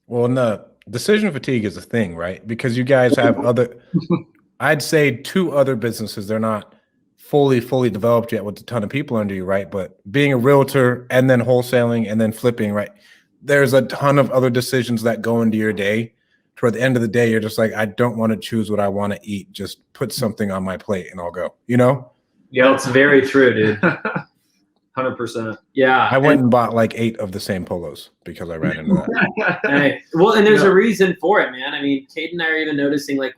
Well, no, decision fatigue is a thing, right? Because you guys have other, I'd say two other businesses. They're not fully developed yet with a ton of people under you, right? But being a realtor and then wholesaling and then flipping, right? There's a ton of other decisions that go into your day. Toward the end of the day, you're just like, I don't want to choose what I want to eat. Just put something on my plate and I'll go, you know? Yeah, That's very true, dude. 100%. Yeah. I went and bought like 8 of the same polos because I ran into that. Hey, well, and there's a reason for it, man. I mean, Kate and I are even noticing, like,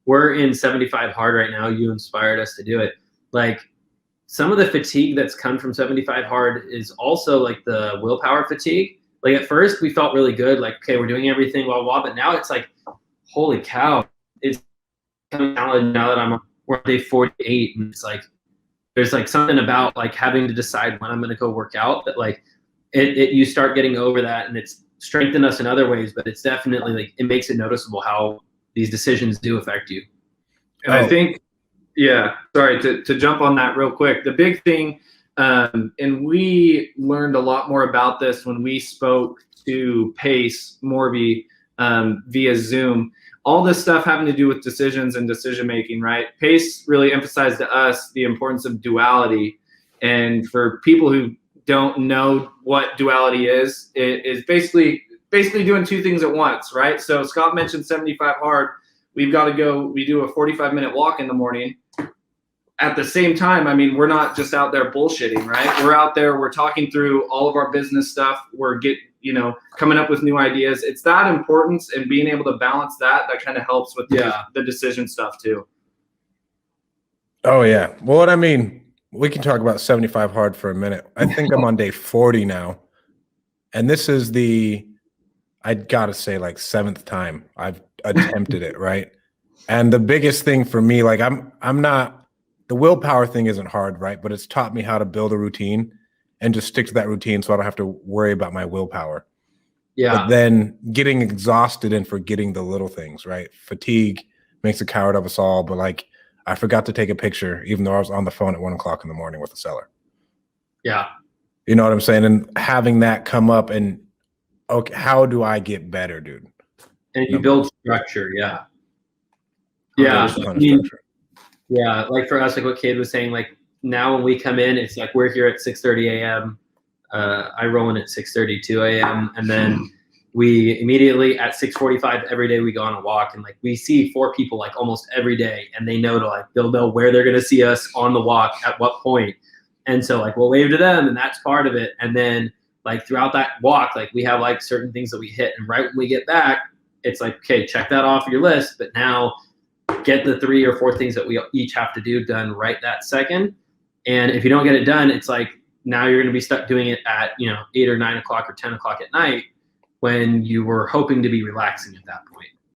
we're in 75 hard right now. You inspired us to do it. Like, some of the fatigue that's come from 75 hard is also like the willpower fatigue. Like, at first we felt really good, like, okay, we're doing everything, blah, blah, but now it's like, holy cow, it's kind of challenge now that we're on day 48, and it's like, there's like something about like having to decide when I'm going to go work out that like you start getting over that, and it's strengthened us in other ways, but it's definitely like, it makes it noticeable how these decisions do affect you. And I think, yeah, sorry to jump on that real quick. The big thing, and we learned a lot more about this when we spoke to Pace Morby via Zoom. All this stuff having to do with decisions and decision making, right? Pace really emphasized to us the importance of duality. And for people who don't know what duality is, it is basically doing two things at once, right? So Scott mentioned 75 hard. We've got to go, we do a 45-minute walk in the morning. At the same time, I mean, we're not just out there bullshitting, right? We're out there, we're talking through all of our business stuff. We're coming up with new ideas. It's that importance, and being able to balance that kind of helps with the decision stuff too. Oh yeah. Well, what I mean, we can talk about 75 hard for a minute. I think I'm on day 40 now. And this is I gotta say, like, 7th time I've attempted it, right? And the biggest thing for me, like, I'm not, the willpower thing isn't hard, right? But it's taught me how to build a routine and just stick to that routine so I don't have to worry about my willpower. Yeah. But then getting exhausted and forgetting the little things, right? Fatigue makes a coward of us all. But like, I forgot to take a picture, even though I was on the phone at 1 o'clock in the morning with the seller. Yeah. You know what I'm saying? And having that come up, and okay, how do I get better, dude? And you build structure. Yeah. Yeah. I mean, yeah. Like for us, like what Cade was saying, like now when we come in, it's like we're here at 6:30 a.m. I roll in at 6:32 a.m. and then we immediately at 6:45 every day we go on a walk, and like we see 4 people like almost every day, and they know they'll know where they're gonna see us on the walk at what point. And so like we'll wave to them, and that's part of it. And then like throughout that walk, like we have like certain things that we hit, and right when we get back, it's like, okay, check that off your list, but now get the 3 or 4 things that we each have to do done right that second. And if you don't get it done, it's like now you're going to be stuck doing it at 8 or 9 o'clock or 10 o'clock at night when you were hoping to be relaxing at that point.